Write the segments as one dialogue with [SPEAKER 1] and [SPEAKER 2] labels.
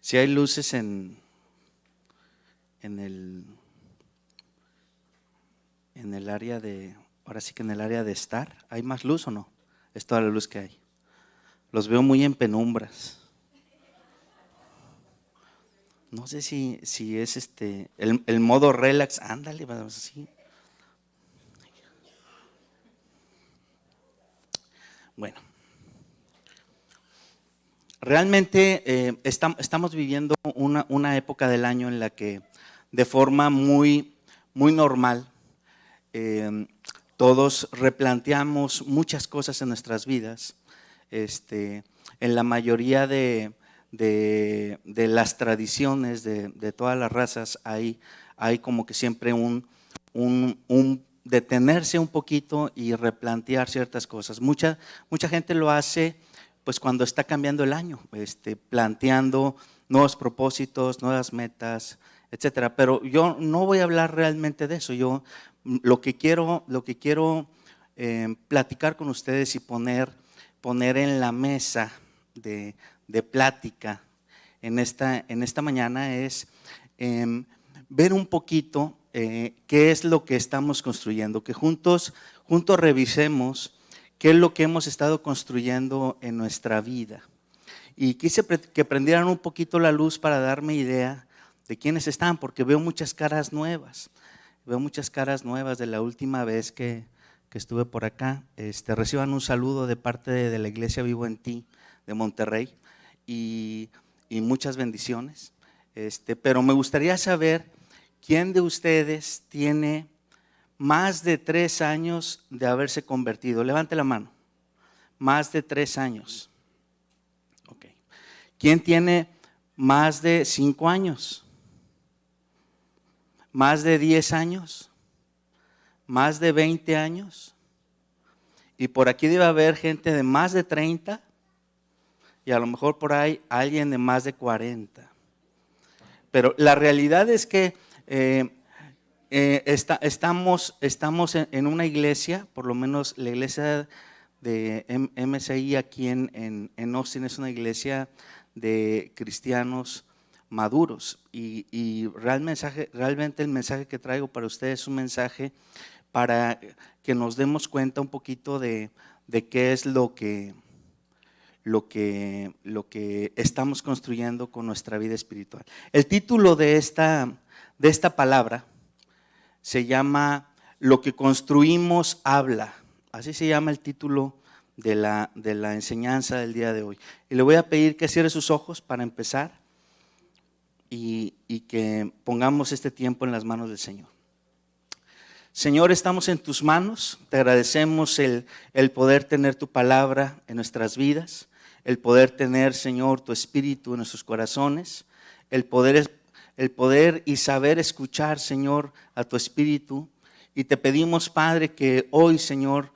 [SPEAKER 1] Si hay luces en el, en el área de, ahora sí que en el área de estar, ¿hay más luz o no? Es toda la luz que hay. Los veo muy en penumbras. No sé si es el modo relax, ándale, vamos así. Bueno, realmente estamos viviendo una época del año en la que de forma muy normal todos replanteamos muchas cosas en nuestras vidas. En la mayoría de las tradiciones de todas las razas hay como que siempre un detenerse un poquito y replantear ciertas cosas. Mucha gente lo hace pues cuando está cambiando el año, planteando nuevos propósitos, nuevas metas, etcétera. Pero yo no voy a hablar realmente de eso. Yo lo que quiero platicar con ustedes y poner en la mesa de plática en esta mañana es ver un poquito qué es lo que estamos construyendo, que juntos revisemos qué es lo que hemos estado construyendo en nuestra vida. Y quise que prendieran un poquito la luz para darme idea de quiénes están, porque veo muchas caras nuevas. Veo muchas caras nuevas de la última vez que estuve por acá. Reciban un saludo de parte de la Iglesia Vivo en Ti de Monterrey y muchas bendiciones. Pero me gustaría saber quién de ustedes tiene más de 3 años de haberse convertido. Levante la mano. Más de 3 años. Okay. ¿Quién tiene más de 5 años? ¿Más de 10 años? ¿Más de 20 años? Y por aquí debe haber gente de más de 30 y a lo mejor por ahí alguien de más de 40. Pero la realidad es que estamos en una iglesia, por lo menos la iglesia de MSI aquí en Austin es una iglesia de cristianos maduros y realmente el mensaje que traigo para ustedes es un mensaje para que nos demos cuenta un poquito de qué es lo que estamos construyendo con nuestra vida espiritual. El título de esta palabra se llama Lo que construimos habla. Así se llama el título de la enseñanza del día de hoy. Y le voy a pedir que cierre sus ojos para empezar y que pongamos este tiempo en las manos del Señor. Señor, estamos en tus manos, te agradecemos el poder tener tu palabra en nuestras vidas, el poder tener, Señor, tu espíritu en nuestros corazones, el poder y saber escuchar, Señor, a tu espíritu. Y te pedimos, Padre, que hoy, Señor,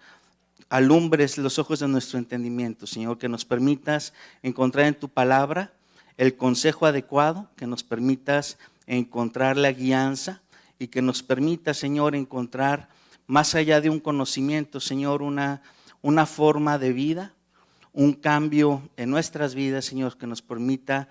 [SPEAKER 1] alumbres los ojos de nuestro entendimiento, Señor, que nos permitas encontrar en tu palabra el consejo adecuado, que nos permitas encontrar la guianza y que nos permita, Señor, encontrar más allá de un conocimiento, Señor, una forma de vida, un cambio en nuestras vidas, Señor, que nos permita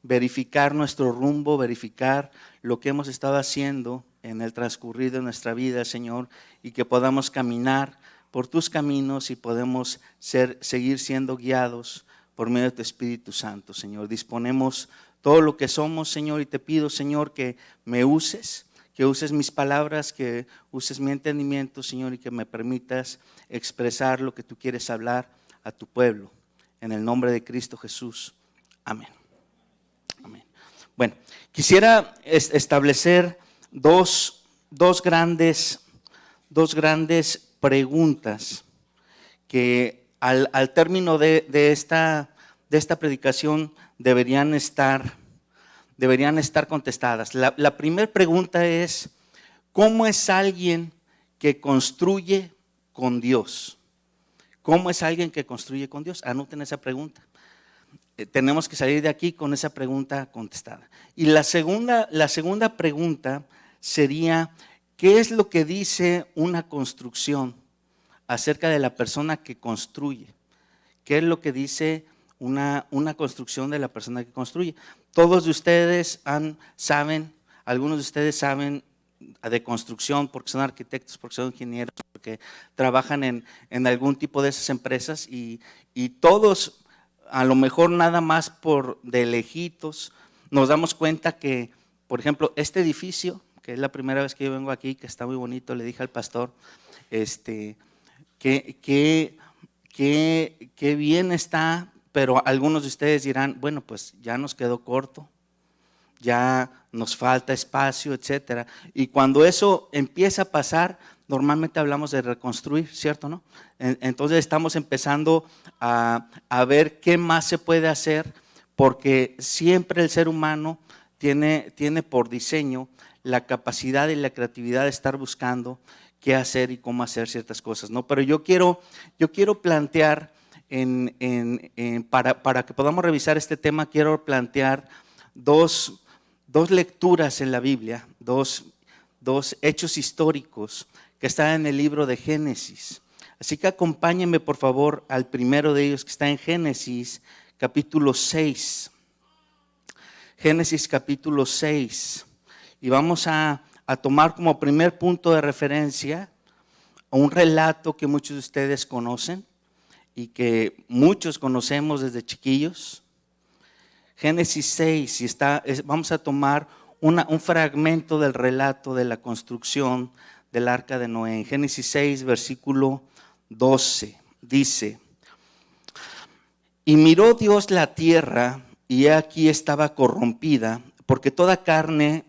[SPEAKER 1] verificar nuestro rumbo, verificar lo que hemos estado haciendo en el transcurrir de nuestra vida, Señor, y que podamos caminar por tus caminos y podemos seguir siendo guiados por medio de tu Espíritu Santo, Señor. Disponemos todo lo que somos, Señor, y te pido, Señor, que me uses, que uses mis palabras, que uses mi entendimiento, Señor, y que me permitas expresar lo que tú quieres hablar a tu pueblo. En el nombre de Cristo Jesús. Amén. Amén. Bueno, quisiera establecer dos grandes preguntas que al término de esta predicación deberían estar contestadas. La primera pregunta es, ¿cómo es alguien que construye con Dios? ¿Cómo es alguien que construye con Dios? Anoten esa pregunta. Tenemos que salir de aquí con esa pregunta contestada. Y la segunda pregunta sería, ¿qué es lo que dice una construcción acerca de la persona que construye? ¿Qué es lo que dice una construcción de la persona que construye. Todos de ustedes saben, algunos de ustedes saben de construcción porque son arquitectos, porque son ingenieros, porque trabajan en algún tipo de esas empresas y todos, a lo mejor nada más por de lejitos, nos damos cuenta que, por ejemplo, este edificio, que es la primera vez que yo vengo aquí, que está muy bonito, le dije al pastor, que bien está, pero algunos de ustedes dirán, bueno, pues ya nos quedó corto, ya nos falta espacio, etcétera. Y cuando eso empieza a pasar, normalmente hablamos de reconstruir, ¿cierto, no? Entonces estamos empezando a ver qué más se puede hacer, porque siempre el ser humano tiene por diseño la capacidad y la creatividad de estar buscando qué hacer y cómo hacer ciertas cosas, ¿no? Pero yo quiero plantear, para que podamos revisar este tema, quiero plantear dos lecturas en la Biblia, dos hechos históricos que están en el libro de Génesis. Así que acompáñenme por favor al primero de ellos, que está en Génesis capítulo 6. Génesis capítulo 6. Y vamos a tomar como primer punto de referencia un relato que muchos de ustedes conocen y que muchos conocemos desde chiquillos. Génesis 6, vamos a tomar un fragmento del relato de la construcción del arca de Noé. En Génesis 6, versículo 12, dice: y miró Dios la tierra, y he aquí estaba corrompida, porque toda carne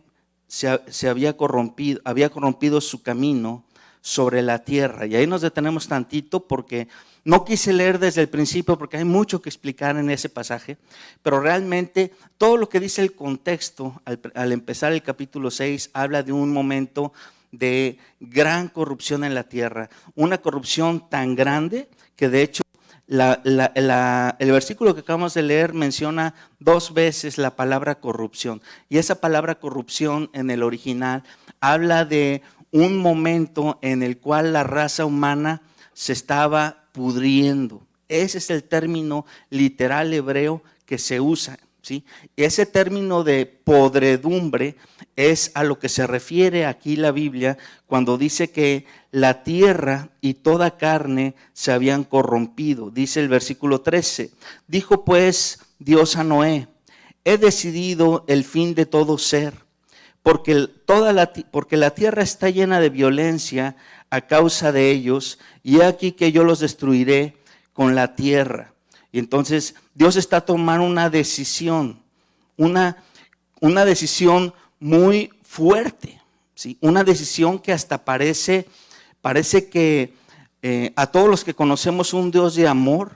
[SPEAKER 1] se había corrompido su camino sobre la tierra. Y ahí nos detenemos tantito porque no quise leer desde el principio porque hay mucho que explicar en ese pasaje, pero realmente todo lo que dice el contexto al empezar el capítulo 6 habla de un momento de gran corrupción en la tierra, una corrupción tan grande que de hecho el versículo que acabamos de leer menciona 2 veces la palabra corrupción, y esa palabra corrupción en el original habla de un momento en el cual la raza humana se estaba pudriendo. Ese es el término literal hebreo que se usa, ¿sí? Ese término de podredumbre es a lo que se refiere aquí la Biblia cuando dice que la tierra y toda carne se habían corrompido. Dice el versículo 13: dijo pues Dios a Noé: he decidido el fin de todo ser, porque la tierra está llena de violencia a causa de ellos, y he aquí que yo los destruiré con la tierra. Y entonces Dios está tomando una decisión, una decisión muy fuerte, ¿sí? Una decisión que hasta parece que a todos los que conocemos un Dios de amor,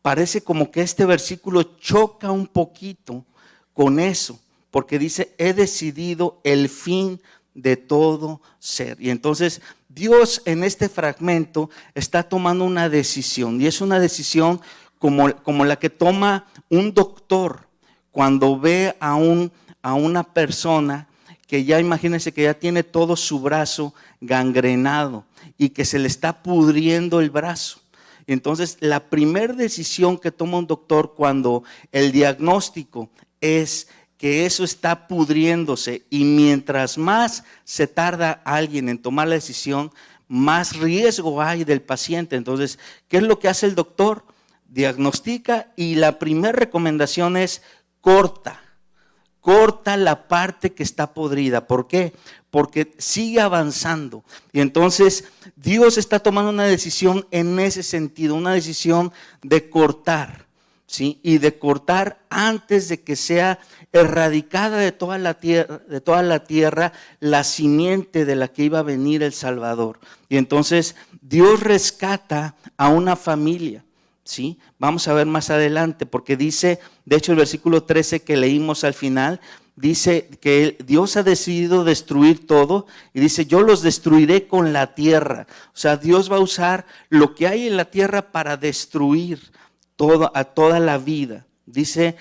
[SPEAKER 1] parece como que este versículo choca un poquito con eso, porque dice: he decidido el fin de todo ser. Y entonces Dios en este fragmento está tomando una decisión, y es una decisión como la que toma un doctor cuando ve a una persona que ya, imagínense que ya tiene todo su brazo gangrenado y que se le está pudriendo el brazo. Entonces la primera decisión que toma un doctor cuando el diagnóstico es que eso está pudriéndose, y mientras más se tarda alguien en tomar la decisión, más riesgo hay del paciente. Entonces, ¿qué es lo que hace el doctor? Diagnostica, y la primera recomendación es corta la parte que está podrida. ¿Por qué? Porque sigue avanzando. Y entonces Dios está tomando una decisión en ese sentido, una decisión de cortar, ¿sí? Y de cortar antes de que sea erradicada de toda la tierra la simiente de la que iba a venir el Salvador. Y entonces Dios rescata a una familia, ¿sí? Vamos a ver más adelante, porque dice, de hecho el versículo 13 que leímos al final, dice que Dios ha decidido destruir todo, y dice: yo los destruiré con la tierra. O sea, Dios va a usar lo que hay en la tierra para destruir a toda la vida. Dice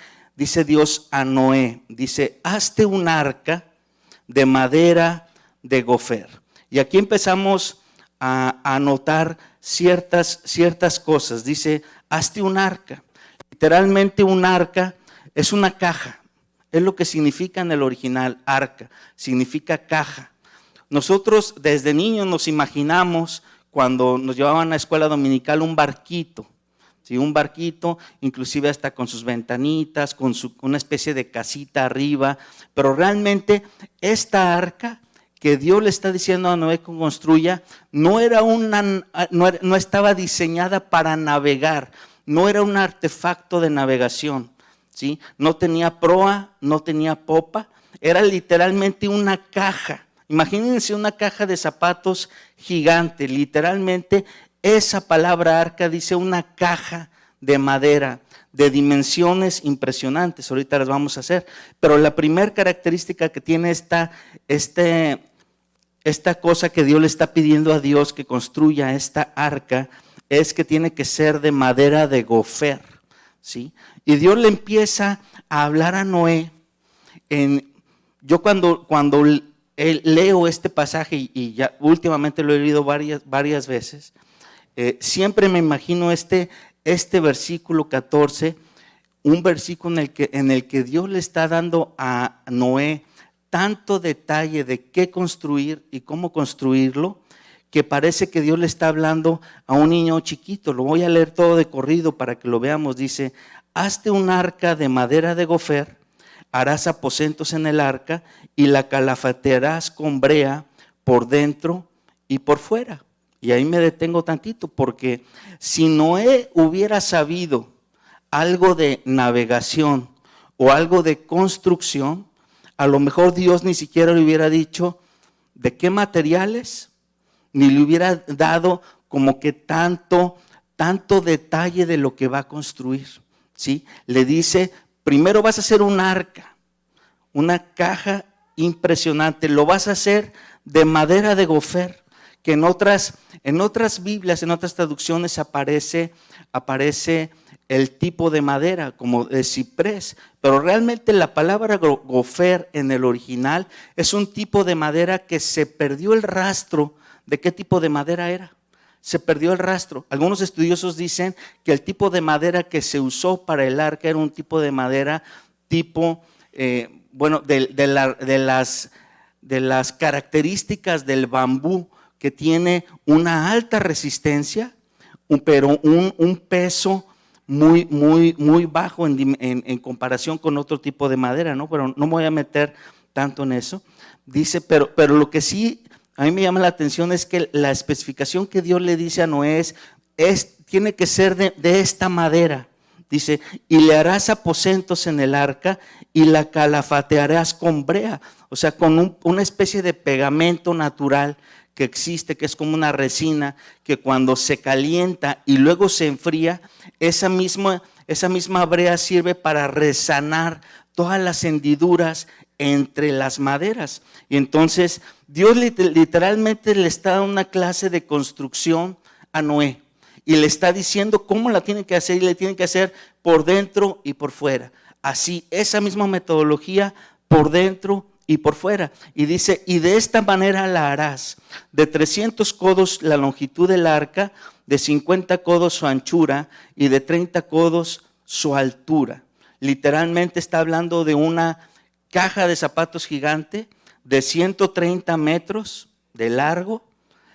[SPEAKER 1] Dios a Noé, dice: hazte un arca de madera de gofer. Y aquí empezamos a notar ciertas cosas. Dice: hazte un arca. literalmente un arca es una caja. Es lo que significa en el original, arca, significa caja. Nosotros desde niños nos imaginamos, cuando nos llevaban a la escuela dominical, un barquito. ¿Sí? Un barquito, inclusive hasta con sus ventanitas, con una especie de casita arriba. Pero realmente esta arca que Dios le está diciendo a Noé que construya, no estaba diseñada para navegar, no era un artefacto de navegación, ¿sí? No tenía proa, no tenía popa, era literalmente una caja. Imagínense una caja de zapatos gigante, literalmente esa palabra arca dice una caja de madera de dimensiones impresionantes. Ahorita las vamos a hacer, pero la primera característica que tiene esta cosa que Dios le está pidiendo a Dios que construya esta arca es que tiene que ser de madera de gofer, ¿sí? Y Dios le empieza a hablar a Noé. Yo cuando leo este pasaje, y ya últimamente lo he leído varias veces, siempre me imagino este versículo 14, un versículo en el que Dios le está dando a Noé tanto detalle de qué construir y cómo construirlo, que parece que Dios le está hablando a un niño chiquito. Lo voy a leer todo de corrido para que lo veamos. Dice: hazte un arca de madera de gofer, harás aposentos en el arca y la calafatearás con brea por dentro y por fuera. Y ahí me detengo tantito, porque si Noé hubiera sabido algo de navegación o algo de construcción, a lo mejor Dios ni siquiera le hubiera dicho de qué materiales, ni le hubiera dado como que tanto detalle de lo que va a construir, ¿sí? Le dice: primero vas a hacer un arca, una caja impresionante, lo vas a hacer de madera de gofer, que en otras Biblias, en otras traducciones aparece el tipo de madera, como de ciprés, pero realmente la palabra gofer en el original es un tipo de madera que se perdió el rastro de qué tipo de madera era. Se perdió el rastro. Algunos estudiosos dicen que el tipo de madera que se usó para el arca era un tipo de madera tipo, de las características del bambú, que tiene una alta resistencia, pero un peso muy bajo en comparación con otro tipo de madera, ¿no? Pero no me voy a meter tanto en eso. Dice, pero lo que sí a mí me llama la atención es que la especificación que Dios le dice a Noé tiene que ser de esta madera. Dice: y le harás aposentos en el arca y la calafatearás con brea, o sea, con una especie de pegamento natural que existe, que es como una resina, que cuando se calienta y luego se enfría, esa misma brea sirve para resanar todas las hendiduras entre las maderas. Y entonces Dios literalmente le está dando una clase de construcción a Noé y le está diciendo cómo la tiene que hacer, y le tiene que hacer por dentro y por fuera. Así, esa misma metodología por dentro y por fuera. Y dice: y de esta manera la harás: de 300 codos la longitud del arca, de 50 codos su anchura y de 30 codos su altura. Literalmente está hablando de una caja de zapatos gigante de 130 metros de largo,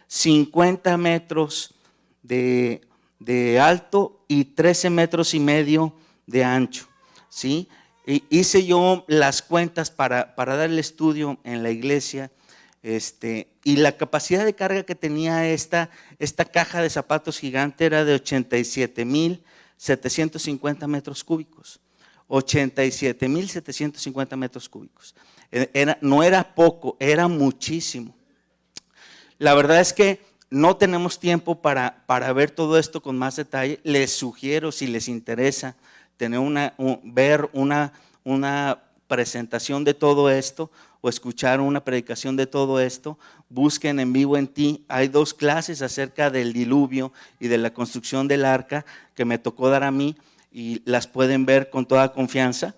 [SPEAKER 1] 50 metros de alto y 13 metros y medio de ancho, ¿sí? Hice yo las cuentas para dar el estudio en la iglesia, y la capacidad de carga que tenía esta caja de zapatos gigante era de 87,750 metros cúbicos. 87,750 metros cúbicos. No era poco, era muchísimo. La verdad es que no tenemos tiempo para ver todo esto con más detalle. Les sugiero, si les interesa, ver una presentación de todo esto o escuchar una predicación de todo esto, busquen En Vivo en Ti. Hay 2 clases acerca del diluvio y de la construcción del arca que me tocó dar a mí, y las pueden ver con toda confianza.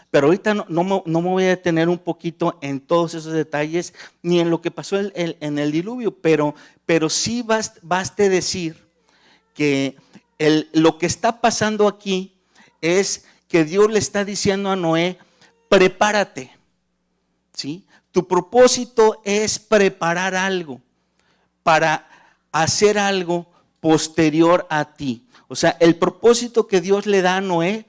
[SPEAKER 1] Pero ahorita no me voy a detener un poquito en todos esos detalles, ni en lo que pasó en el diluvio, pero sí baste decir que lo que está pasando aquí es que Dios le está diciendo a Noé, prepárate, ¿sí? Tu propósito es preparar algo para hacer algo posterior a ti. O sea, el propósito que Dios le da a Noé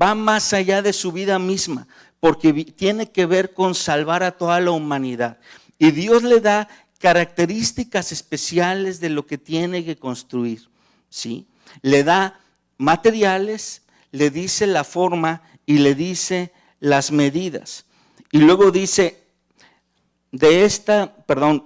[SPEAKER 1] va más allá de su vida misma, porque tiene que ver con salvar a toda la humanidad. Y Dios le da características especiales de lo que tiene que construir, ¿sí? Le da materiales, le dice la forma y le dice las medidas. Y luego dice,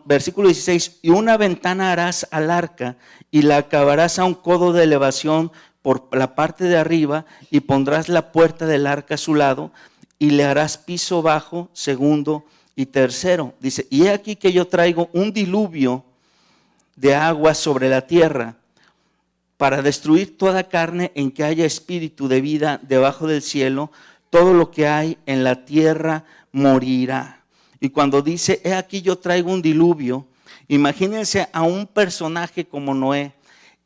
[SPEAKER 1] versículo 16, y una ventana harás al arca y la acabarás a un codo de elevación por la parte de arriba y pondrás la puerta del arca a su lado y le harás piso bajo, segundo y tercero. Dice, y he aquí que yo traigo un diluvio de agua sobre la tierra para destruir toda carne en que haya espíritu de vida debajo del cielo. Todo lo que hay en la tierra morirá. Y cuando dice, he aquí yo traigo un diluvio, imagínense a un personaje como Noé,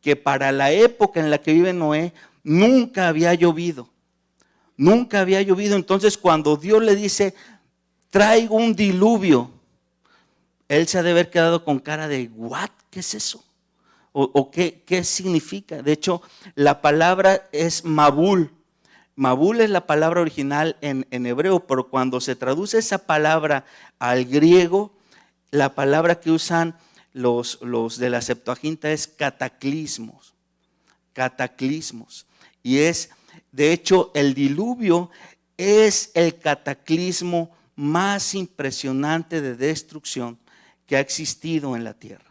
[SPEAKER 1] que para la época en la que vive Noé, nunca había llovido. Nunca había llovido. Entonces cuando Dios le dice, traigo un diluvio, él se ha de haber quedado con cara de, ¿what? ¿Qué es eso? ¿O qué significa? De hecho, la palabra es Mabul. Mabul es la palabra original en hebreo, pero cuando se traduce esa palabra al griego, la palabra que usan los de la Septuaginta es cataclismos. Cataclismos. Y es, de hecho, el diluvio es el cataclismo más impresionante de destrucción que ha existido en la tierra,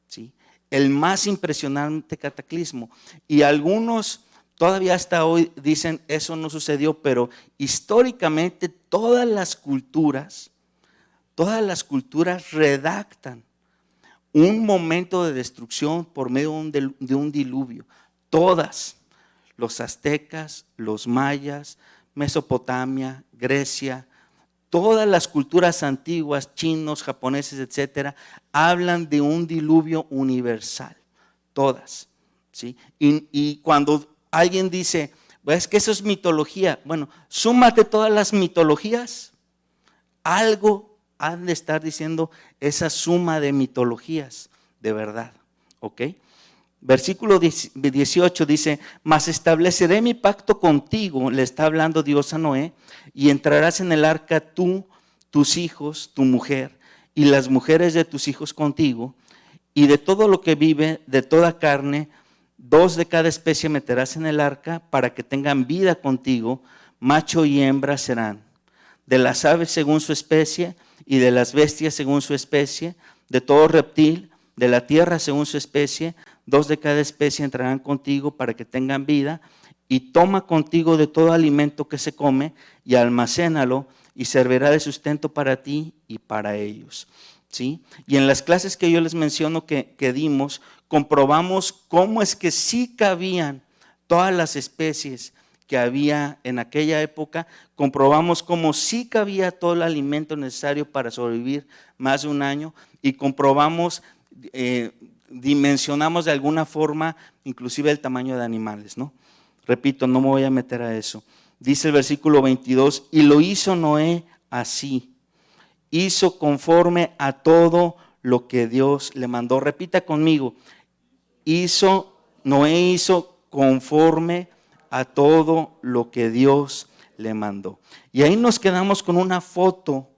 [SPEAKER 1] ¿sí? El más impresionante cataclismo. Y algunos todavía hasta hoy dicen eso no sucedió, pero históricamente todas las culturas redactan un momento de destrucción por medio de un diluvio. Todas, los aztecas, los mayas, Mesopotamia, Grecia, todas las culturas antiguas, chinos, japoneses, etcétera, hablan de un diluvio universal. Todas, ¿sí? Y cuando alguien dice, pues es que eso es mitología. Bueno, súmate todas las mitologías. Algo han de estar diciendo esa suma de mitologías de verdad. ¿Ok? Versículo 18 dice, mas estableceré mi pacto contigo, le está hablando Dios a Noé, y entrarás en el arca tú, tus hijos, tu mujer, y las mujeres de tus hijos contigo, y de todo lo que vive, de toda carne, 2 de cada especie meterás en el arca para que tengan vida contigo, macho y hembra serán. De las aves según su especie y de las bestias según su especie, de todo reptil, de la tierra según su especie, 2 de cada especie entrarán contigo para que tengan vida, y toma contigo de todo alimento que se come y almacénalo y servirá de sustento para ti y para ellos. ¿Sí? Y en las clases que yo les menciono que dimos, comprobamos cómo es que sí cabían todas las especies que había en aquella época, comprobamos cómo sí cabía todo el alimento necesario para sobrevivir más de un año, y comprobamos, dimensionamos de alguna forma inclusive el tamaño de animales, ¿no? Repito, no me voy a meter a eso. Dice el versículo 22, y lo hizo Noé así. Hizo conforme a todo lo que Dios le mandó. Repita conmigo, Noé hizo conforme a todo lo que Dios le mandó. Y ahí nos quedamos con una foto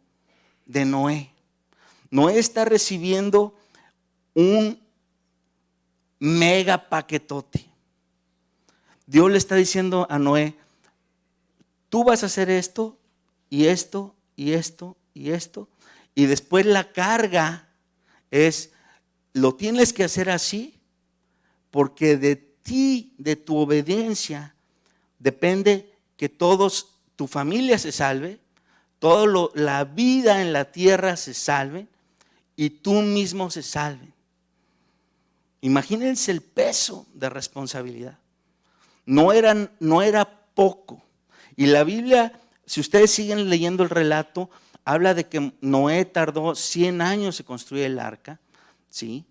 [SPEAKER 1] de Noé. Noé está recibiendo un mega paquetote. Dios le está diciendo a Noé, tú vas a hacer esto y esto y esto y esto, y después la carga es, lo tienes que hacer así, porque de ti, de tu obediencia, depende que tu familia se salve, la vida en la tierra se salve, y tú mismo se salve. Imagínense el peso de responsabilidad. No era poco. Y la Biblia, si ustedes siguen leyendo el relato, habla de que Noé tardó 100 años en construir el arca, ¿sí?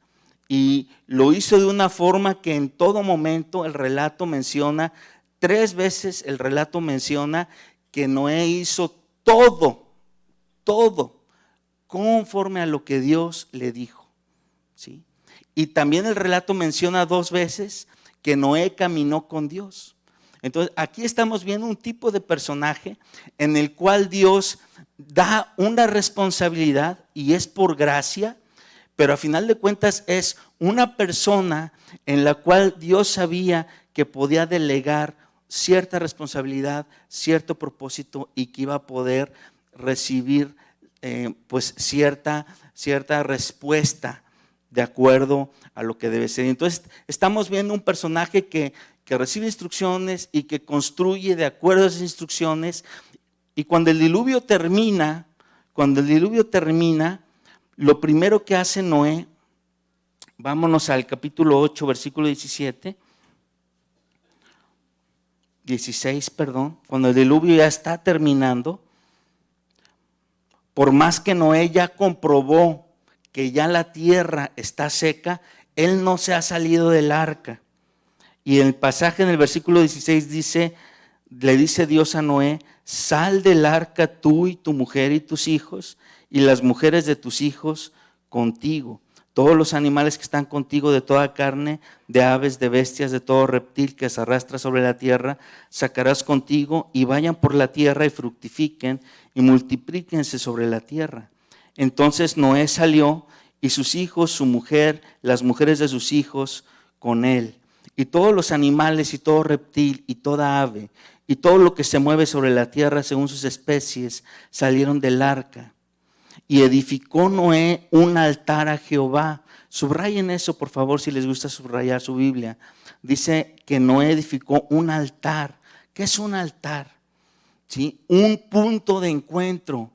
[SPEAKER 1] y lo hizo de una forma que en todo momento el relato menciona, 3 veces el relato menciona que Noé hizo todo conforme a lo que Dios le dijo, ¿sí? Y también el relato menciona 2 veces que Noé caminó con Dios. Entonces aquí estamos viendo un tipo de personaje en el cual Dios da una responsabilidad y es por gracia, pero a final de cuentas es una persona en la cual Dios sabía que podía delegar cierta responsabilidad, cierto propósito y que iba a poder recibir pues cierta respuesta de acuerdo a lo que debe ser. Entonces estamos viendo un personaje que recibe instrucciones y que construye de acuerdo a esas instrucciones, y cuando el diluvio termina, lo primero que hace Noé, vámonos al capítulo 8, versículo 16, cuando el diluvio ya está terminando, por más que Noé ya comprobó que ya la tierra está seca, él no se ha salido del arca. Y el pasaje en el versículo 16 dice, le dice Dios a Noé: sal del arca tú y tu mujer y tus hijos y las mujeres de tus hijos contigo. Todos los animales que están contigo, de toda carne, de aves, de bestias, de todo reptil que se arrastra sobre la tierra, sacarás contigo, y vayan por la tierra y fructifiquen y multiplíquense sobre la tierra. Entonces Noé salió, y sus hijos, su mujer, las mujeres de sus hijos con él, y todos los animales y todo reptil y toda ave y todo lo que se mueve sobre la tierra según sus especies salieron del arca. Y edificó Noé un altar a Jehová. Subrayen eso, por favor, si les gusta subrayar su Biblia. Dice que Noé edificó un altar. ¿Qué es un altar? ¿Sí? Un punto de encuentro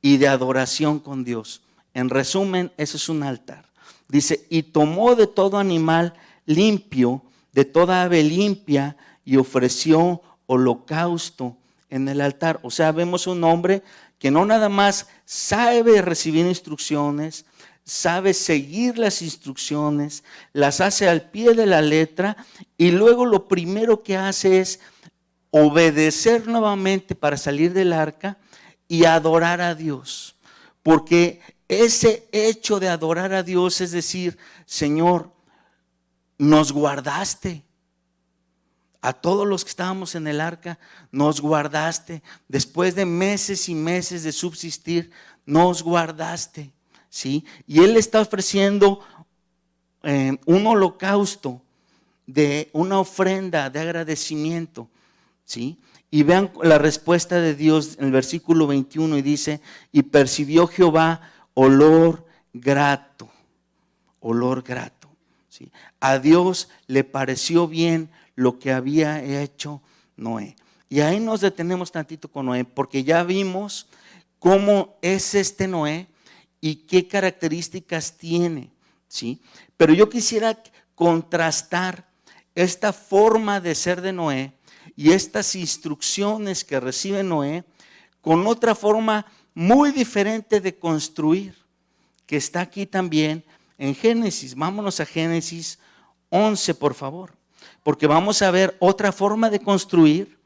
[SPEAKER 1] y de adoración con Dios. En resumen, eso es un altar. Dice, y tomó de todo animal limpio, de toda ave limpia, y ofreció holocausto en el altar. O sea, vemos un hombre que no nada más sabe recibir instrucciones, sabe seguir las instrucciones, las hace al pie de la letra, y luego lo primero que hace es obedecer nuevamente para salir del arca y adorar a Dios. Porque ese hecho de adorar a Dios es decir, Señor, nos guardaste. A todos los que estábamos en el arca, nos guardaste. Después de meses y meses de subsistir, nos guardaste, ¿sí? Y Él está ofreciendo un holocausto, de una ofrenda de agradecimiento, ¿sí? Y vean la respuesta de Dios en el versículo 21, y dice, y percibió Jehová olor grato, ¿sí? A Dios le pareció bien lo que había hecho Noé. Y ahí nos detenemos tantito con Noé, porque ya vimos cómo es este Noé y qué características tiene, ¿sí? Pero yo quisiera contrastar esta forma de ser de Noé y estas instrucciones que recibe Noé con otra forma muy diferente de construir, que está aquí también en Génesis. Vámonos a Génesis 11, por favor. Porque vamos a ver otra forma de construir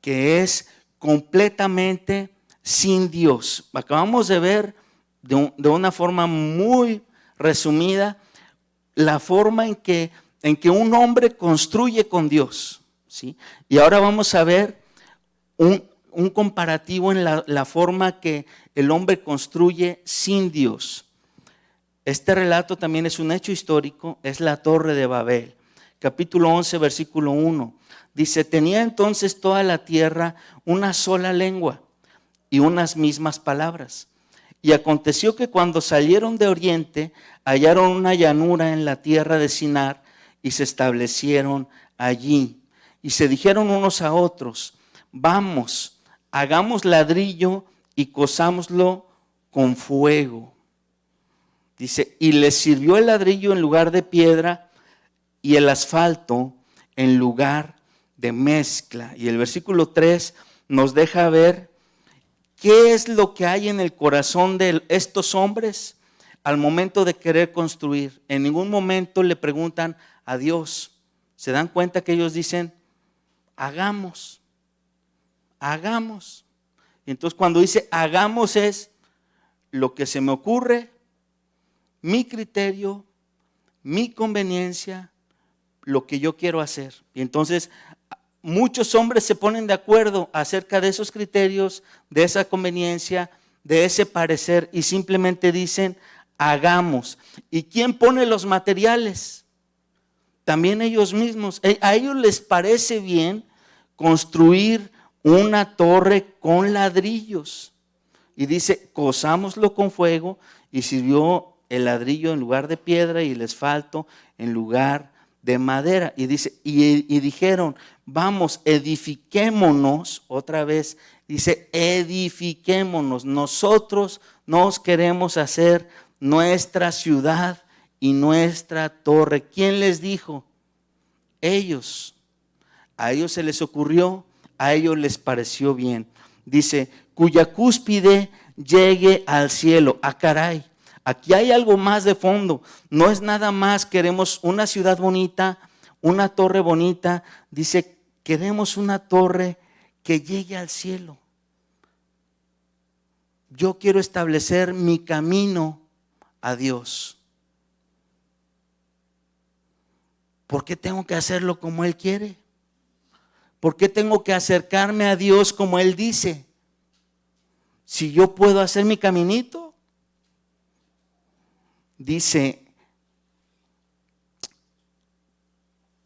[SPEAKER 1] que es completamente sin Dios. Acabamos de ver de una forma muy resumida la forma en que un hombre construye con Dios, ¿sí? Y ahora vamos a ver un comparativo en la forma que el hombre construye sin Dios. Este relato también es un hecho histórico, es la Torre de Babel. Capítulo 11, versículo 1. Dice, tenía entonces toda la tierra una sola lengua y unas mismas palabras. Y aconteció que cuando salieron de oriente, hallaron una llanura en la tierra de Sinar y se establecieron allí. Y se dijeron unos a otros, vamos, hagamos ladrillo y cozámoslo con fuego. Dice, y les sirvió el ladrillo en lugar de piedra y el asfalto en lugar de mezcla. Y el versículo 3 nos deja ver qué es lo que hay en el corazón de estos hombres. al momento de querer construir. En ningún momento le preguntan a Dios. Se dan cuenta que ellos dicen, hagamos. Y entonces cuando dice hagamos es lo que se me ocurre, mi criterio, mi conveniencia, lo que yo quiero hacer. Y entonces muchos hombres se ponen de acuerdo acerca de esos criterios, de esa conveniencia, de ese parecer, y simplemente dicen hagamos. ¿Y quién pone los materiales? También ellos mismos. A ellos les parece bien construir una torre con ladrillos. Y dice, cozámoslo con fuego, y sirvió el ladrillo en lugar de piedra y el asfalto en lugar de madera. Y dice, y dijeron, vamos, edifiquémonos, otra vez, dice, edifiquémonos. Nosotros nos queremos hacer nuestra ciudad y nuestra torre. ¿Quién les dijo? Ellos. A ellos se les ocurrió, a ellos les pareció bien. Dice, cuya cúspide llegue al cielo. Ah, caray, aquí hay algo más de fondo. No es nada más queremos una ciudad bonita, una torre bonita. Dice, queremos una torre que llegue al cielo. Yo quiero establecer mi camino a Dios. ¿Por qué tengo que hacerlo como Él quiere? ¿Por qué tengo que acercarme a Dios como Él dice? Si yo puedo hacer mi caminito. Dice,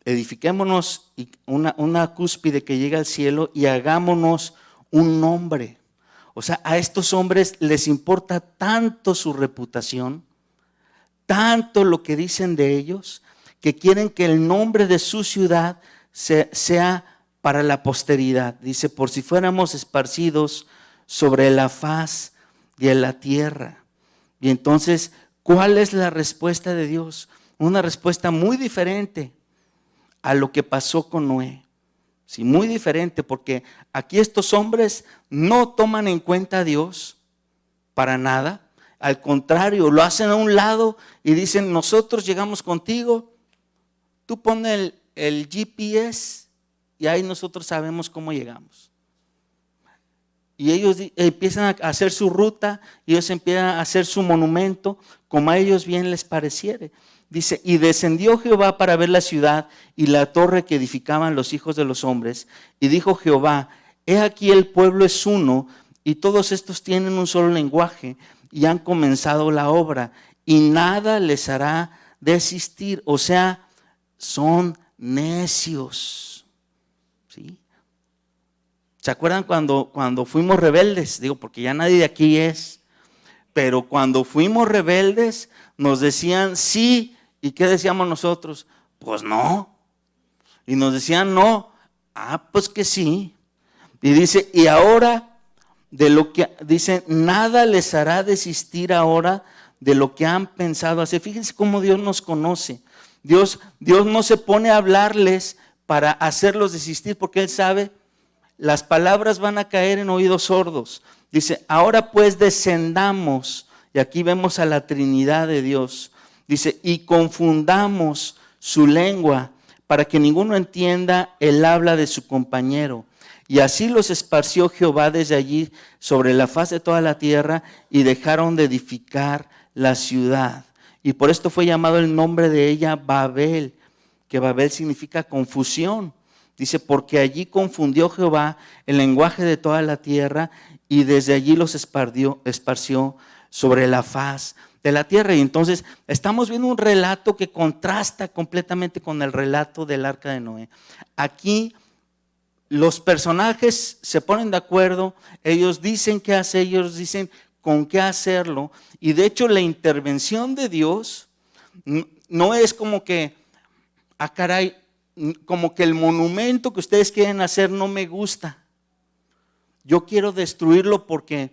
[SPEAKER 1] edifiquémonos una cúspide que llegue al cielo y hagámonos un nombre. O sea, a estos hombres les importa tanto su reputación, tanto lo que dicen de ellos, que quieren que el nombre de su ciudad sea para la posteridad. Dice, por si fuéramos esparcidos sobre la faz de la tierra. Y entonces, ¿cuál es la respuesta de Dios? Una respuesta muy diferente a lo que pasó con Noé. Sí, muy diferente, porque aquí estos hombres no toman en cuenta a Dios para nada. Al contrario, lo hacen a un lado y dicen, nosotros llegamos contigo, tú pon el GPS y ahí nosotros sabemos cómo llegamos. Y ellos empiezan a hacer su ruta, y ellos empiezan a hacer su monumento como a ellos bien les pareciere. Dice, y descendió Jehová para ver la ciudad y la torre que edificaban los hijos de los hombres. Y dijo Jehová, he aquí el pueblo es uno, y todos estos tienen un solo lenguaje, y han comenzado la obra, y nada les hará desistir. O sea, son necios. ¿Sí? ¿Se acuerdan cuando fuimos rebeldes? Digo, porque ya nadie de aquí es. Pero cuando fuimos rebeldes, nos decían sí. ¿Y qué decíamos nosotros? Pues no. Y nos decían no. Ah, pues que sí. Y dice, y ahora, de lo que dice, nada les hará desistir ahora de lo que han pensado hacer. Fíjense cómo Dios nos conoce. Dios no se pone a hablarles para hacerlos desistir, porque Él sabe, las palabras van a caer en oídos sordos. Dice, ahora pues descendamos, y aquí vemos a la Trinidad de Dios. Dice, y confundamos su lengua para que ninguno entienda el habla de su compañero. Y así los esparció Jehová desde allí sobre la faz de toda la tierra, y dejaron de edificar la ciudad. Y por esto fue llamado el nombre de ella Babel, que Babel significa confusión. Dice, porque allí confundió Jehová el lenguaje de toda la tierra, y desde allí los esparció sobre la faz de la tierra. Y entonces estamos viendo un relato que contrasta completamente con el relato del arca de Noé. Aquí los personajes se ponen de acuerdo, ellos dicen qué hacer, ellos dicen con qué hacerlo. Y de hecho la intervención de Dios no es como que, ah caray, como que el monumento que ustedes quieren hacer no me gusta. Yo quiero destruirlo porque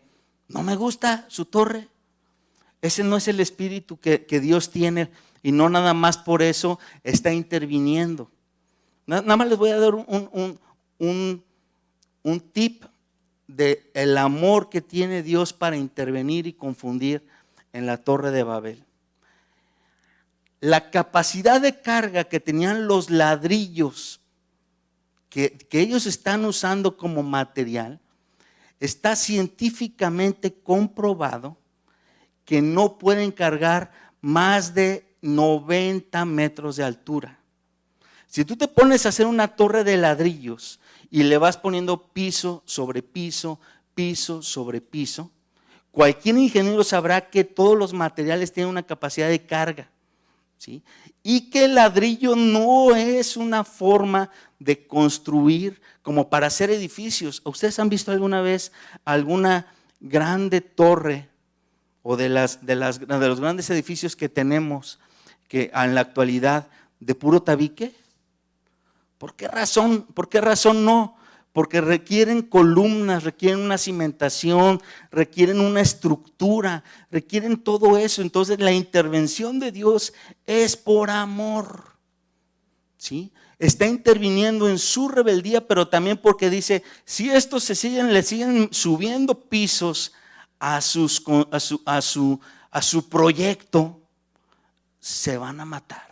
[SPEAKER 1] no me gusta su torre. Ese no es el espíritu que Dios tiene, y no nada más por eso está interviniendo. Nada más les voy a dar un tip de el amor que tiene Dios para intervenir y confundir en la Torre de Babel. La capacidad de carga que tenían los ladrillos que ellos están usando como material, está científicamente comprobado que no pueden cargar más de 90 metros de altura. Si tú te pones a hacer una torre de ladrillos y le vas poniendo piso sobre piso, piso sobre piso, cualquier ingeniero sabrá que todos los materiales tienen una capacidad de carga, ¿sí? Y que el ladrillo no es una forma de construir como para hacer edificios. ¿Ustedes han visto alguna vez alguna grande torre o de los grandes edificios que tenemos que en la actualidad de puro tabique? ¿Por qué razón? ¿Por qué razón no? Porque requieren columnas, requieren una cimentación, requieren una estructura, requieren todo eso. Entonces la intervención de Dios es por amor, ¿sí? Está interviniendo en su rebeldía, pero también porque dice, si estos le siguen subiendo pisos a su proyecto, se van a matar.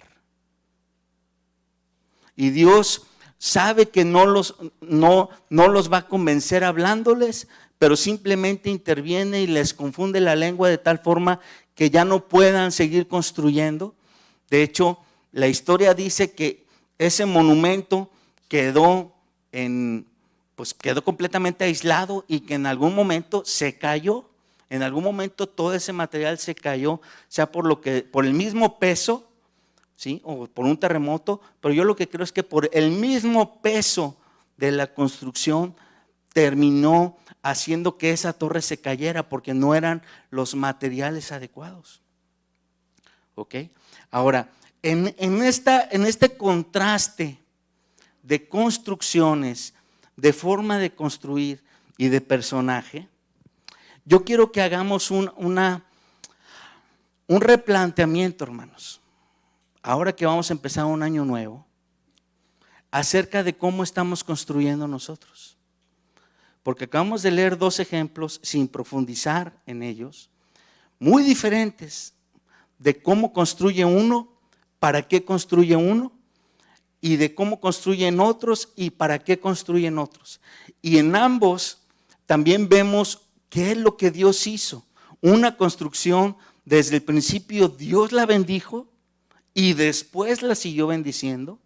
[SPEAKER 1] Y Dios sabe que no los va a convencer hablándoles, pero simplemente interviene y les confunde la lengua de tal forma que ya no puedan seguir construyendo. De hecho, la historia dice que ese monumento quedó completamente aislado y que en algún momento se cayó. En algún momento todo ese material se cayó, sea por el mismo peso, ¿sí? O por un terremoto, pero yo lo que creo es que por el mismo peso de la construcción terminó haciendo que esa torre se cayera porque no eran los materiales adecuados. ¿Ok? Ahora, en este contraste de construcciones, de forma de construir y de personaje, yo quiero que hagamos un replanteamiento, hermanos. Ahora que vamos a empezar un año nuevo, acerca de cómo estamos construyendo nosotros. Porque acabamos de leer 2 ejemplos sin profundizar en ellos, muy diferentes de cómo construye uno, para qué construye uno, y de cómo construyen otros y para qué construyen otros. Y en ambos también vemos qué es lo que Dios hizo. Una construcción, desde el principio Dios la bendijo, y después la siguió bendiciendo.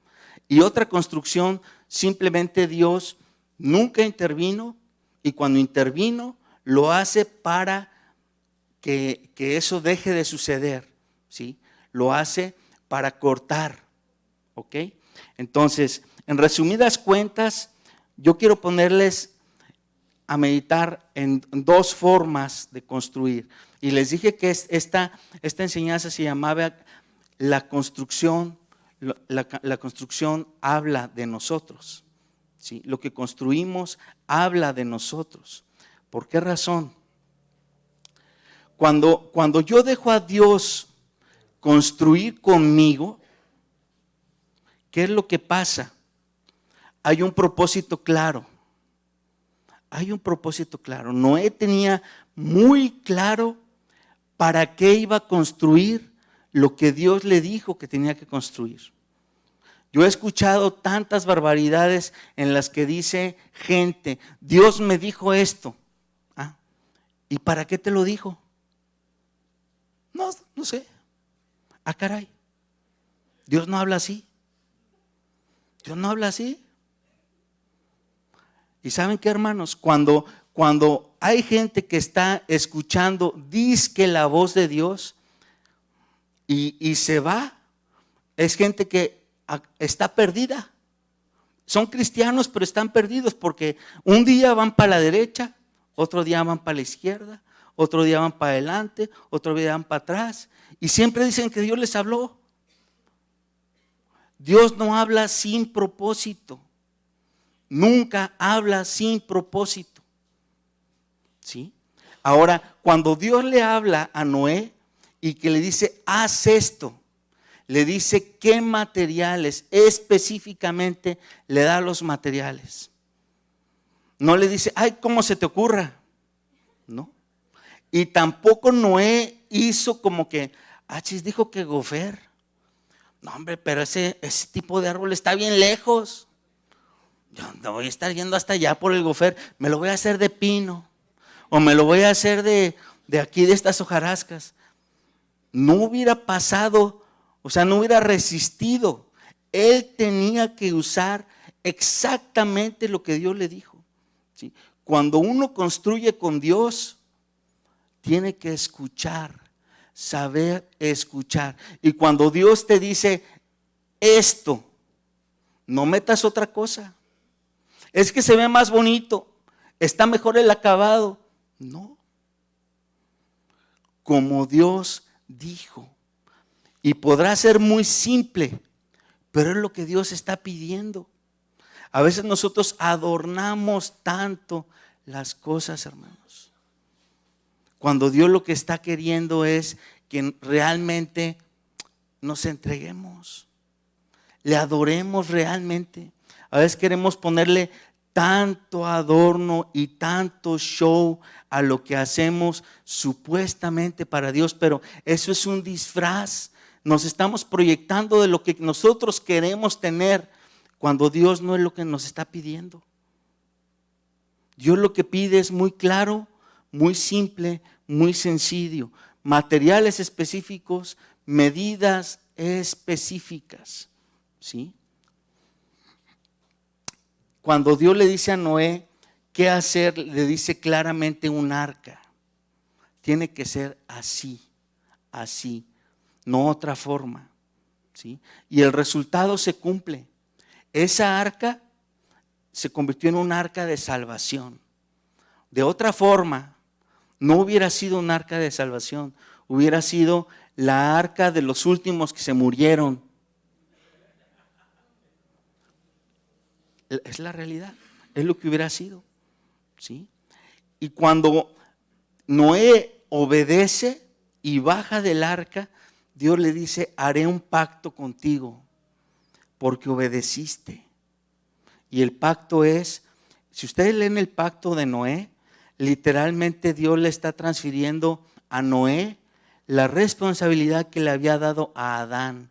[SPEAKER 1] Y otra construcción, simplemente Dios nunca intervino, y cuando intervino lo hace para que eso deje de suceder, ¿sí? Lo hace para cortar, ¿ok? Entonces, en resumidas cuentas, yo quiero ponerles a meditar en 2 formas de construir. Y les dije que esta enseñanza se llamaba la construcción habla de nosotros, ¿sí? Lo que construimos habla de nosotros. ¿Por qué razón? Cuando yo dejo a Dios construir conmigo, ¿qué es lo que pasa? Hay un propósito claro. Hay un propósito claro. Noé tenía muy claro para qué iba a construir lo que Dios le dijo que tenía que construir. Yo he escuchado tantas barbaridades en las que dice gente, Dios me dijo esto. ¿Ah? ¿Y para qué te lo dijo? No sé. Ah, caray. Dios no habla así. Dios no habla así. ¿Y saben qué, hermanos? Cuando hay gente que está escuchando, dizque la voz de Dios y se va, es gente que está perdida. Son cristianos, pero están perdidos porque un día van para la derecha, otro día van para la izquierda, otro día van para adelante, otro día van para atrás. Y siempre dicen que Dios les habló. Dios no habla sin propósito. Nunca habla sin propósito. ¿Sí? Ahora, cuando Dios le habla a Noé y que le dice, haz esto, le dice qué materiales, específicamente le da los materiales. No le dice, ay, ¿cómo se te ocurra? No. Y tampoco Noé hizo como que, chis, dijo que gofer. No, hombre, pero ese tipo de árbol está bien lejos. Yo no voy a estar yendo hasta allá por el gofer. Me lo voy a hacer de pino. O me lo voy a hacer de aquí, de estas hojarascas. No hubiera pasado, o sea, no hubiera resistido. Él tenía que usar exactamente lo que Dios le dijo, ¿sí? Cuando uno construye con Dios, tiene que escuchar, saber escuchar. Y cuando Dios te dice esto, no metas otra cosa. Es que se ve más bonito, está mejor el acabado. No. Como Dios dijo. Y podrá ser muy simple, pero es lo que Dios está pidiendo. A veces nosotros adornamos tanto las cosas, hermanos, cuando Dios lo que está queriendo es que realmente nos entreguemos, le adoremos realmente. A veces queremos ponerle tanto adorno y tanto show a lo que hacemos supuestamente para Dios, pero eso es un disfraz. Nos estamos proyectando de lo que nosotros queremos tener, cuando Dios no es lo que nos está pidiendo. Dios lo que pide es muy claro, muy simple, muy sencillo. Materiales específicos, medidas específicas, ¿sí? Cuando Dios le dice a Noé qué hacer, le dice claramente un arca. Tiene que ser así, así, no otra forma, ¿sí? Y el resultado se cumple. Esa arca se convirtió en un arca de salvación. De otra forma, no hubiera sido un arca de salvación, hubiera sido la arca de los últimos que se murieron. Es la realidad, es lo que hubiera sido, ¿sí? Y cuando Noé obedece y baja del arca, Dios le dice: haré un pacto contigo porque obedeciste. Y el pacto es, si ustedes leen el pacto de Noé, literalmente Dios le está transfiriendo a Noé la responsabilidad que le había dado a Adán.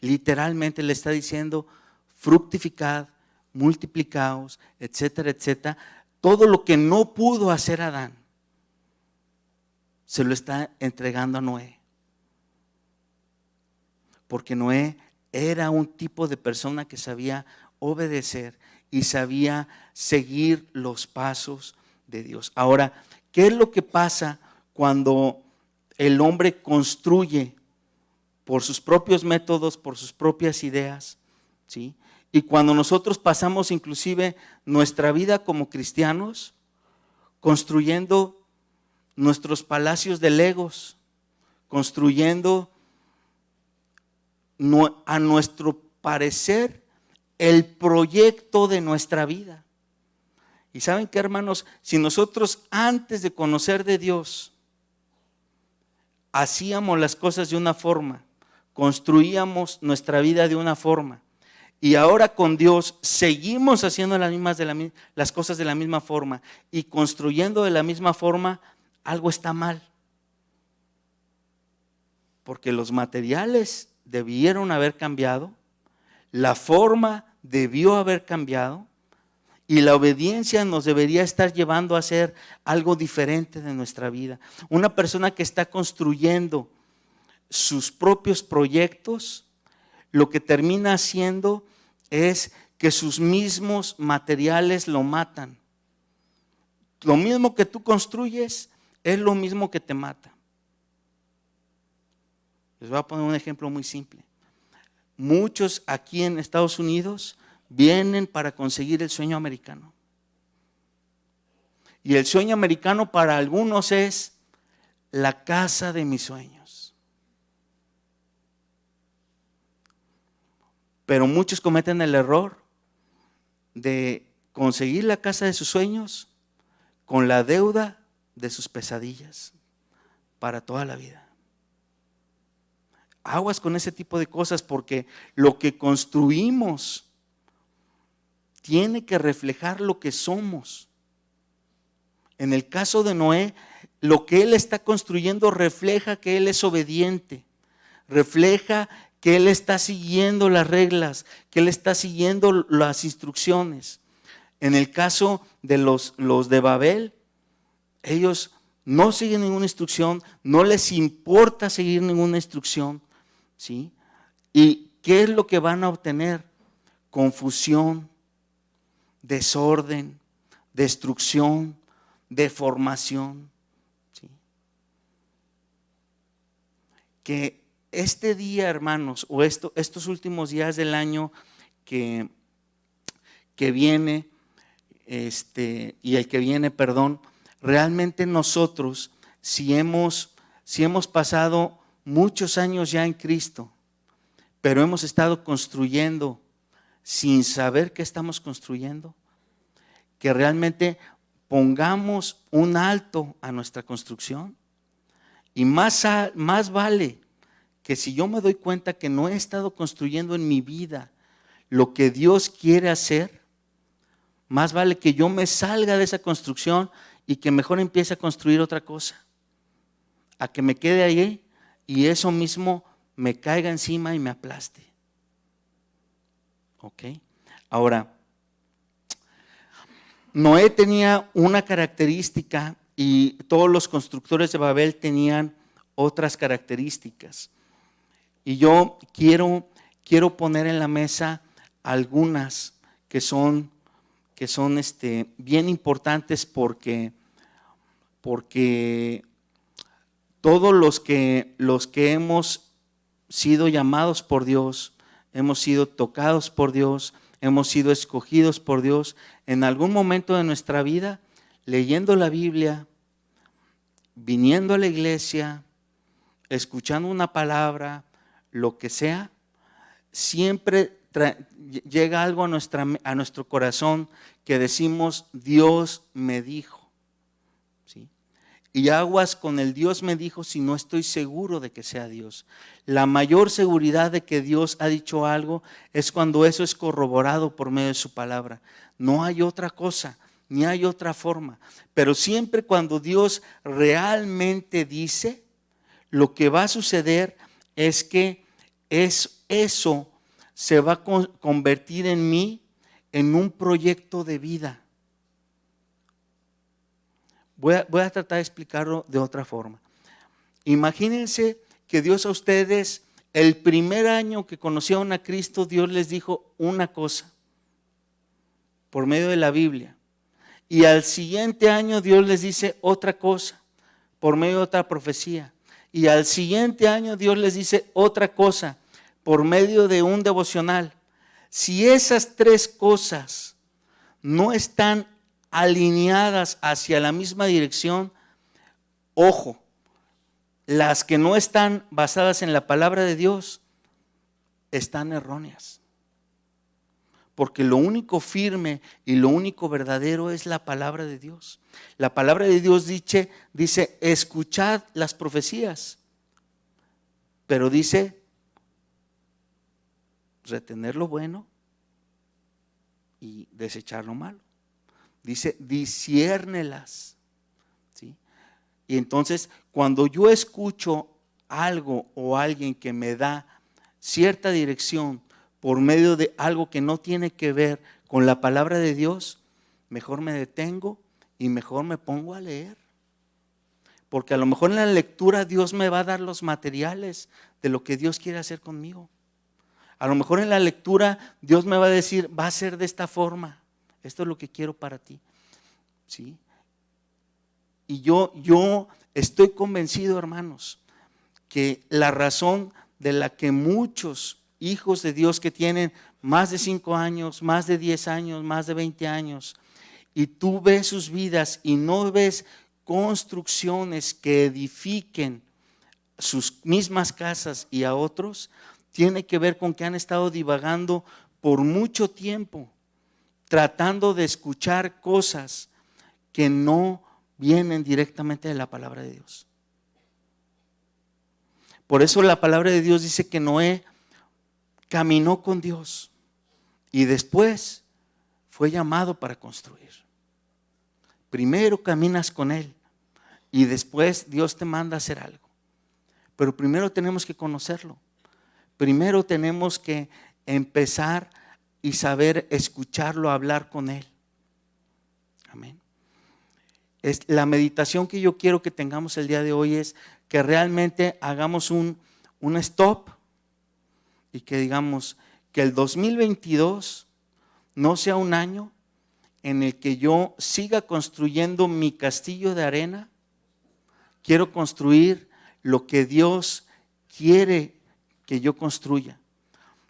[SPEAKER 1] Literalmente le está diciendo: fructificad, multiplicaos, etcétera, etcétera. Todo lo que no pudo hacer Adán, se lo está entregando a Noé. Porque Noé era un tipo de persona que sabía obedecer y sabía seguir los pasos de Dios. Ahora, ¿qué es lo que pasa cuando el hombre construye por sus propios métodos, por sus propias ideas, ¿sí? Y cuando nosotros pasamos inclusive nuestra vida como cristianos construyendo nuestros palacios de legos, construyendo a nuestro parecer el proyecto de nuestra vida. Y saben qué, hermanos, si nosotros antes de conocer de Dios hacíamos las cosas de una forma, construíamos nuestra vida de una forma, y ahora con Dios seguimos haciendo las cosas de la misma forma y construyendo de la misma forma, algo está mal. Porque los materiales debieron haber cambiado, la forma debió haber cambiado, y la obediencia nos debería estar llevando a hacer algo diferente de nuestra vida. Una persona que está construyendo sus propios proyectos, lo que termina haciendo es que sus mismos materiales lo matan. Lo mismo que tú construyes es lo mismo que te mata. Les voy a poner un ejemplo muy simple. Muchos aquí en Estados Unidos vienen para conseguir el sueño americano. Y el sueño americano para algunos es la casa de mis sueños. Pero muchos cometen el error de conseguir la casa de sus sueños con la deuda de sus pesadillas para toda la vida. Aguas con ese tipo de cosas, porque lo que construimos tiene que reflejar lo que somos. En el caso de Noé, lo que él está construyendo refleja que él es obediente, refleja que él está siguiendo las reglas, que él está siguiendo las instrucciones. En el caso de los de Babel, ellos no siguen ninguna instrucción, no les importa seguir ninguna instrucción, ¿sí? ¿Y qué es lo que van a obtener? Confusión, desorden, destrucción, deformación, ¿sí? Que este día, hermanos, o estos últimos días del año que viene, y el que viene, perdón, realmente nosotros, si hemos pasado muchos años ya en Cristo, pero hemos estado construyendo sin saber qué estamos construyendo, que realmente pongamos un alto a nuestra construcción. Y más vale que si yo me doy cuenta que no he estado construyendo en mi vida lo que Dios quiere hacer, más vale que yo me salga de esa construcción y que mejor empiece a construir otra cosa, a que me quede ahí y eso mismo me caiga encima y me aplaste. ¿Ok? Ahora, Noé tenía una característica y todos los constructores de Babel tenían otras características. Y yo quiero poner en la mesa algunas que son bien importantes porque todos los que hemos sido llamados por Dios, hemos sido tocados por Dios, hemos sido escogidos por Dios, en algún momento de nuestra vida, leyendo la Biblia, viniendo a la iglesia, escuchando una palabra, lo que sea, siempre llega algo a nuestro corazón que decimos, Dios me dijo, ¿sí? Y aguas con el Dios me dijo si no estoy seguro de que sea Dios. La mayor seguridad de que Dios ha dicho algo es cuando eso es corroborado por medio de su palabra. No hay otra cosa, ni hay otra forma. Pero siempre cuando Dios realmente dice, lo que va a suceder es que eso se va a convertir en mí en un proyecto de vida. Voy a tratar de explicarlo de otra forma. Imagínense que Dios a ustedes, el primer año que conocieron a Cristo, Dios les dijo una cosa por medio de la Biblia. Y al siguiente año Dios les dice otra cosa por medio de otra profecía. Y al siguiente año Dios les dice otra cosa por medio de un devocional. Si esas tres cosas no están alineadas hacia la misma dirección, ojo, las que no están basadas en la palabra de Dios están erróneas. Porque lo único firme y lo único verdadero es la palabra de Dios. La palabra de Dios dice, escuchad las profecías, pero dice, retener lo bueno y desechar lo malo. Dice, disciérnelas, ¿sí? Y entonces, cuando yo escucho algo o alguien que me da cierta dirección por medio de algo que no tiene que ver con la palabra de Dios, mejor me detengo y mejor me pongo a leer. Porque a lo mejor en la lectura Dios me va a dar los materiales de lo que Dios quiere hacer conmigo. A lo mejor en la lectura Dios me va a decir, va a ser de esta forma. Esto es lo que quiero para ti, ¿sí? Y yo estoy convencido, hermanos, que la razón de la que muchos hijos de Dios que tienen más de 5 años, más de 10 años, más de 20 años, y tú ves sus vidas y no ves construcciones que edifiquen sus mismas casas y a otros, tiene que ver con que han estado divagando por mucho tiempo, tratando de escuchar cosas que no vienen directamente de la palabra de Dios. Por eso la palabra de Dios dice que Noé caminó con Dios y después fue llamado para construir. Primero caminas con Él y después Dios te manda a hacer algo. Pero primero tenemos que conocerlo. Primero tenemos que empezar y saber escucharlo, hablar con Él. Amén. La meditación que yo quiero que tengamos el día de hoy es que realmente hagamos un stop y que digamos que el 2022 no sea un año en el que yo siga construyendo mi castillo de arena. Quiero construir lo que Dios quiere que yo construya.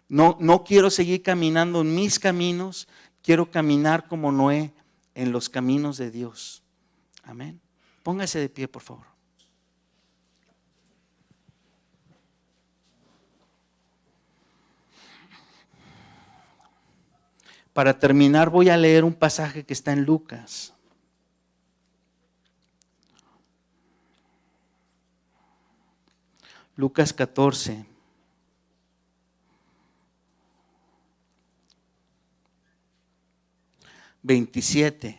[SPEAKER 1] No quiero seguir caminando en mis caminos, quiero caminar como Noé en los caminos de Dios. Amén. Póngase de pie, por favor. Para terminar voy a leer un pasaje que está en Lucas. Lucas 14. $27.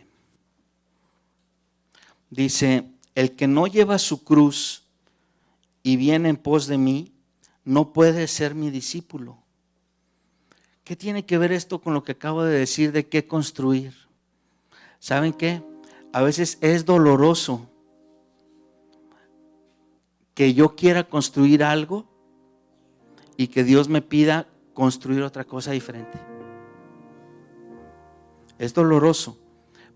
[SPEAKER 1] Dice: el que no lleva su cruz y viene en pos de mí, no puede ser mi discípulo. ¿Qué tiene que ver esto con lo que acabo de decir de qué construir? ¿Saben qué? A veces es doloroso que yo quiera construir algo y que Dios me pida construir otra cosa diferente. Es doloroso,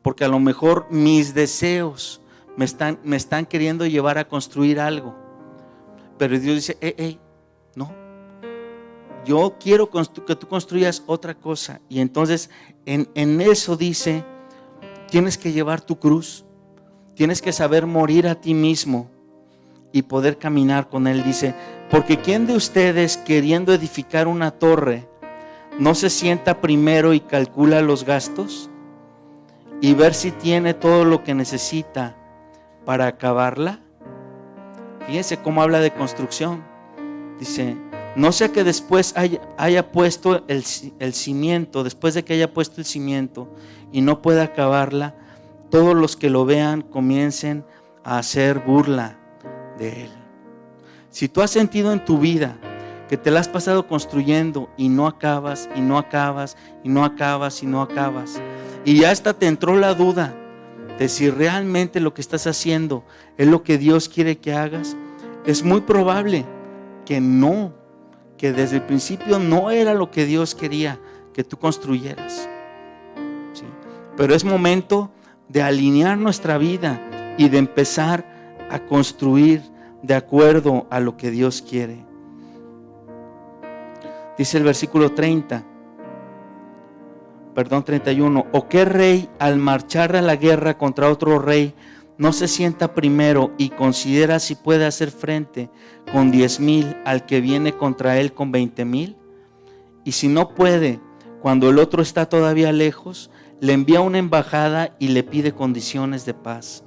[SPEAKER 1] porque a lo mejor mis deseos me están queriendo llevar a construir algo, pero Dios dice: no, yo quiero que tú construyas otra cosa. Y entonces en eso dice: tienes que llevar tu cruz, tienes que saber morir a ti mismo y poder caminar con Él. Dice: porque ¿quién de ustedes, queriendo edificar una torre, no se sienta primero y calcula los gastos y ver si tiene todo lo que necesita para acabarla? Fíjense cómo habla de construcción. Dice: no sea que después haya puesto el cimiento, después de que haya puesto el cimiento y no pueda acabarla, todos los que lo vean comiencen a hacer burla de él. Si tú has sentido en tu vida que te la has pasado construyendo y no acabas, y no acabas, y no acabas, y no acabas, y ya hasta te entró la duda de si realmente lo que estás haciendo es lo que Dios quiere que hagas, es muy probable que no, que desde el principio no era lo que Dios quería que tú construyeras. ¿Sí? Pero es momento de alinear nuestra vida y de empezar a construir de acuerdo a lo que Dios quiere. Dice el versículo 31, ¿o qué rey al marchar a la guerra contra otro rey no se sienta primero y considera si puede hacer frente con 10,000 al que viene contra él con 20,000? Y si no puede, cuando el otro está todavía lejos, le envía una embajada y le pide condiciones de paz.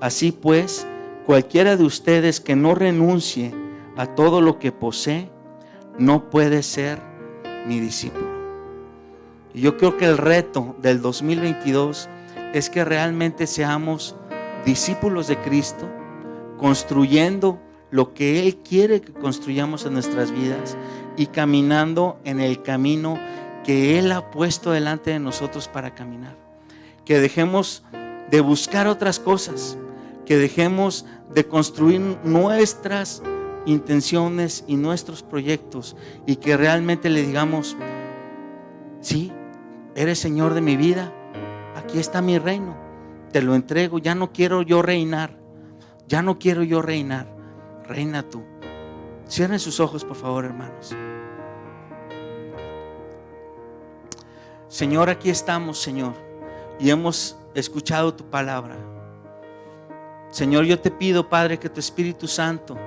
[SPEAKER 1] Así pues, cualquiera de ustedes que no renuncie a todo lo que posee, no puede ser mi discípulo. Y yo creo que el reto del 2022 es que realmente seamos discípulos de Cristo, construyendo lo que Él quiere que construyamos en nuestras vidas y caminando en el camino que Él ha puesto delante de nosotros para caminar. Que dejemos de buscar otras cosas, que dejemos de construir nuestras intenciones y nuestros proyectos, y que realmente le digamos: sí, eres Señor de mi vida, aquí está mi reino, te lo entrego, ya no quiero yo reinar, reina tú. Cierren sus ojos, por favor, hermanos. Señor, aquí estamos, Señor, y hemos escuchado tu palabra. Señor, yo te pido, Padre, que tu Espíritu Santo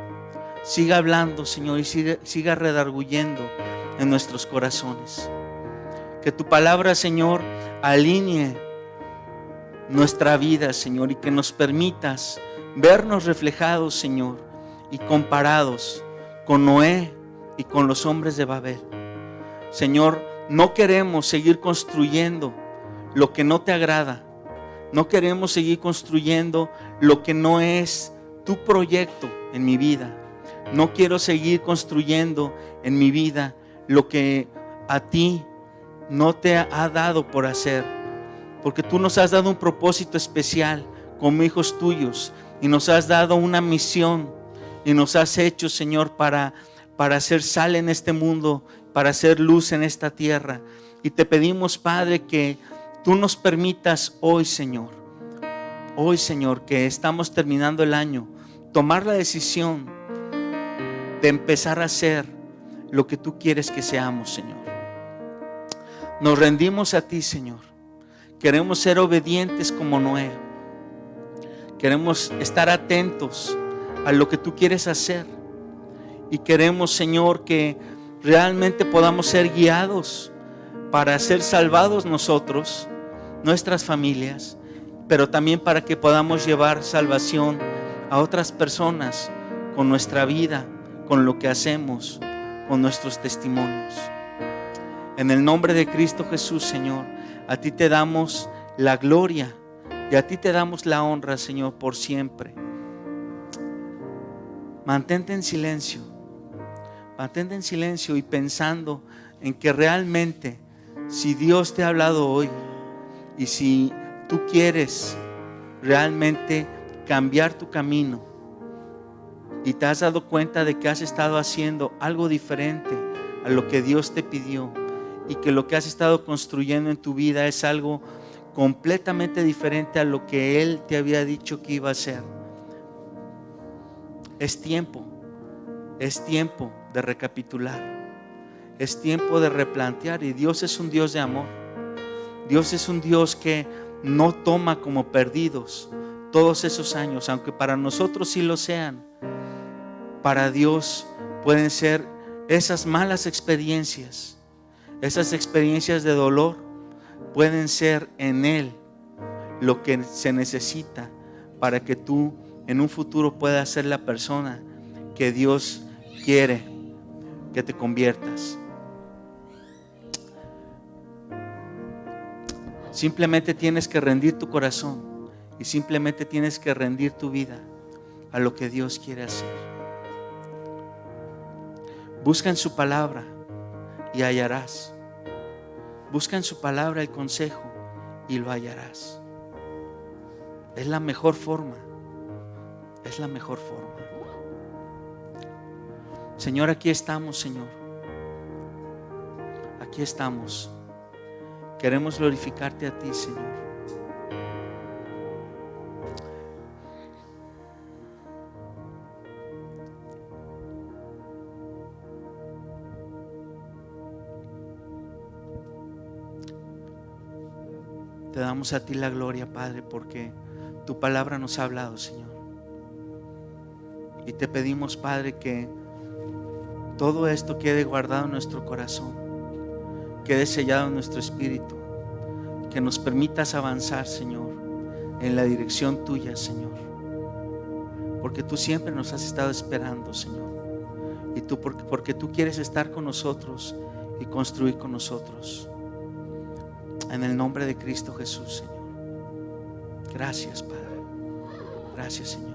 [SPEAKER 1] siga hablando, Señor, y siga redarguyendo en nuestros corazones. Que tu palabra, Señor, alinee nuestra vida, Señor, y que nos permitas vernos reflejados, Señor, y comparados con Noé y con los hombres de Babel. Señor, no queremos seguir construyendo lo que no te agrada. No queremos seguir construyendo lo que no es tu proyecto en mi vida. No quiero seguir construyendo en mi vida lo que a ti no te ha dado por hacer. Porque tú nos has dado un propósito especial como hijos tuyos. Y nos has dado una misión. Y nos has hecho, Señor, para hacer sal en este mundo, para hacer luz en esta tierra. Y te pedimos, Padre, que tú nos permitas hoy, Señor, que estamos terminando el año, tomar la decisión de empezar a hacer lo que tú quieres que seamos, Señor. Nos rendimos a ti, Señor. Queremos ser obedientes como Noé. Queremos estar atentos a lo que tú quieres hacer. Y queremos, Señor, que realmente podamos ser guiados para ser salvados nosotros, nuestras familias, pero también para que podamos llevar salvación a otras personas con nuestra vida, con lo que hacemos, con nuestros testimonios. En el nombre de Cristo Jesús, Señor, a ti te damos la gloria y a ti te damos la honra, Señor, por siempre. Mantente en silencio y pensando en que realmente, si Dios te ha hablado hoy y si tú quieres realmente cambiar tu camino y te has dado cuenta de que has estado haciendo algo diferente a lo que Dios te pidió y que lo que has estado construyendo en tu vida es algo completamente diferente a lo que Él te había dicho que iba a hacer, es tiempo de recapitular. Es tiempo de replantear. Y Dios es un Dios de amor. Dios es un Dios que no toma como perdidos todos esos años, aunque para nosotros sí lo sean. Para Dios pueden ser esas malas experiencias, esas experiencias de dolor, pueden ser en Él lo que se necesita para que tú en un futuro puedas ser la persona que Dios quiere que te conviertas. Simplemente tienes que rendir tu corazón y simplemente tienes que rendir tu vida a lo que Dios quiere hacer. Busca en su palabra y hallarás. Busca en su palabra el consejo y lo hallarás. Es la mejor forma. Es la mejor forma. Señor, aquí estamos, Señor. Aquí estamos. Queremos glorificarte a ti, Señor. Te damos a ti la gloria, Padre, porque tu palabra nos ha hablado, Señor. Y te pedimos, Padre, que todo esto quede guardado en nuestro corazón, quede sellado en nuestro espíritu, que nos permitas avanzar, Señor, en la dirección tuya, Señor, porque tú siempre nos has estado esperando, Señor, y tú porque tú quieres estar con nosotros y construir con nosotros. En el nombre de Cristo Jesús, Señor. Gracias, Padre. Gracias, Señor.